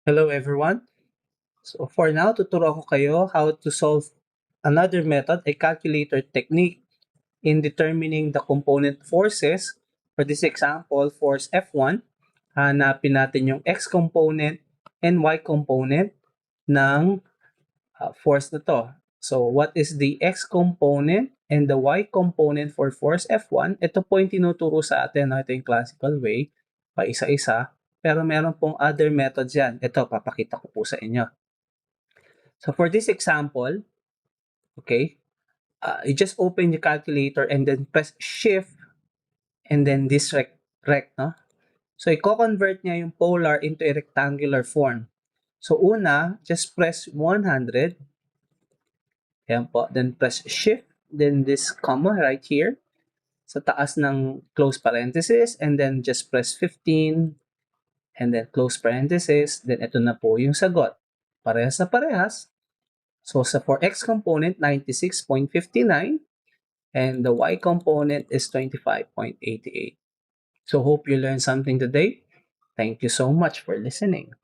Hello everyone. So for now, tuturo ko kayo how to solve another method, a calculator technique in determining the component forces. For this example, force F1, hanapin natin yung X component and Y component ng force na to. So what is the X component and the Y component for force F1? Ito po yung tinuturo sa atin, no? Ito yung classical way, pa isa-isa. Pero meron pong other methods yan. Ito, papakita ko po sa inyo. So for this example, okay, you just open the calculator and then press shift and then this rect, no? So i-convert niya yung polar into a rectangular form. So una, just press 100. Ayan po. Then press shift. Then this comma right here sa taas ng close parenthesis and then just press 15 and then close parenthesis. Then ito na po yung sagot. Parehas na parehas. So for X component, 96.59 and the Y component is 25.88. So hope you learned something today. Thank you so much for listening.